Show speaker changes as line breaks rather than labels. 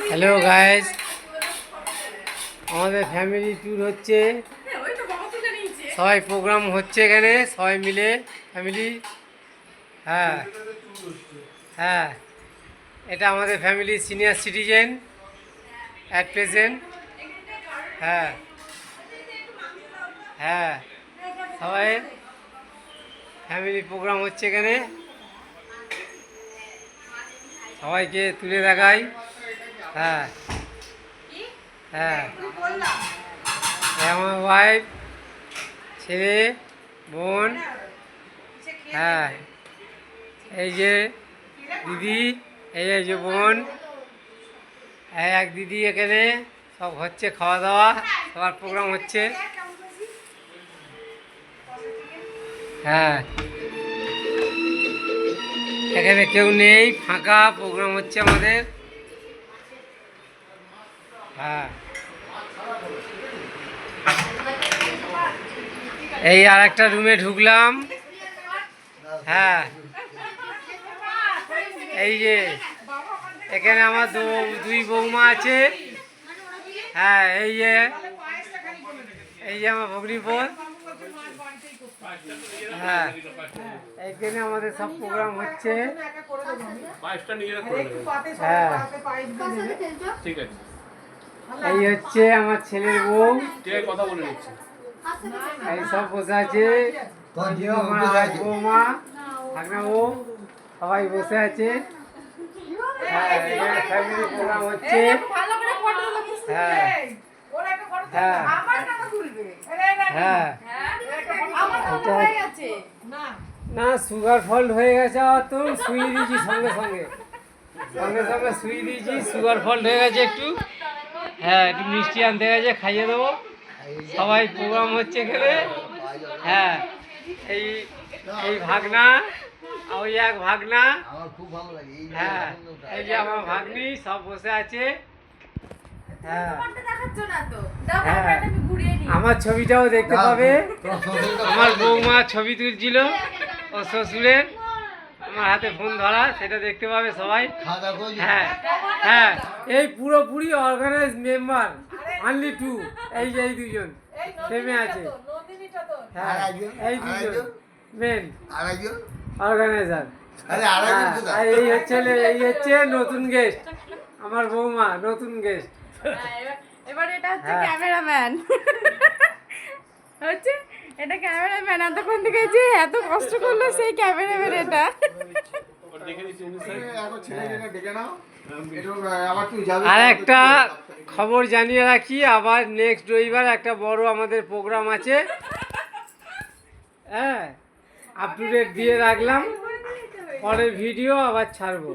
Hello guys, আমাদের family tour হচ্ছে, সবাই প্রোগ্রাম হচ্ছে এখানে, সবাই মিলে ফ্যামিলি। হ্যাঁ হ্যাঁ, এটা আমাদের family senior citizen at present. হ্যাঁ হ্যাঁ, সবাই ফ্যামিলি প্রোগ্রাম হচ্ছে এখানে, সবাইকে তুলে দেখাই। হ্যাঁ হ্যাঁ, আমার ওয়াইফ, ছেলে, বোন। হ্যাঁ, এই যে দিদি, এই যে বোন, এক দিদি এখানে সব হচ্ছে, খাওয়া দাওয়া সবার প্রোগ্রাম হচ্ছে। হ্যাঁ, এখানে কেউ নেই, ফাঁকা প্রোগ্রাম হচ্ছে আমাদের। হ্যাঁ, এই আর একটা রুমে ঢুকলাম। হ্যাঁ, এই যে এখানে আমার দুই বৌমা আছে। হ্যাঁ, এই যে আমার ভগ্নিপদ। হ্যাঁ, এইখানে আমাদের সব প্রোগ্রাম হচ্ছে। হ্যাঁ, এই হচ্ছে আমার ছেলের বউ,
কথা বলে নিচ্ছি।
এই সব বসে আছে। বৌমা, ঠাকুমা বউ সবাই বসে আছে। হ্যাঁ, এখানে ফ্যামিলি প্রোগ্রাম হচ্ছে। হ্যাঁ হ্যাঁ হ্যাঁ, না সুগার ফল্ট হয়ে গেছে, আর তো শুয়ে দিয়েছি সঙ্গে সঙ্গে শুয়ে দিয়েছি। সুগার ফল্ট হয়ে গেছে একটু। হ্যাঁ, একটু মিষ্টি আনতে গেছে, খাইয়ে দেবো। সবাই প্রোগ্রাম হচ্ছে এখানে। হ্যাঁ, এই ভাগনা, ওই এক ভাগনা। হ্যাঁ, এই যে আমার ভাগ্নি, সব বসে আছে। হ্যাঁ হ্যাঁ, আমার ছবিটাও দেখতে পাবে। আমার বৌমা ছবি তুলছিল ও শ্বশুরের, আমার হাতে ফোন ধরা, সেটা দেখতে পাবে সবাই। হ্যাঁ হ্যাঁ, এই পুরোপুরি অর্গানাইজ মেম্বার, অনলি টু। এই যে এই দুজন থেমে আছে। হ্যাঁ, এই দুজন মেন অর্গানাইজার। এই হচ্ছে নতুন গেস্ট, আমার বৌমা নতুন গেস্ট।
এবার এটা হচ্ছে ক্যামেরাম্যান, হচ্ছে এটা ক্যামেরাম্যান। এতক্ষণ থেকে যে এত কষ্ট করলো সেই ক্যামেরাম্যান এটা।
আর একটা খবর জানিয়ে রাখি, আবার নেক্সট রবিবার একটা বড় আমাদের প্রোগ্রাম আছে। হ্যাঁ, আপ টু ডেট দিয়ে রাখলাম, পরে ভিডিও আবার ছাড়বো।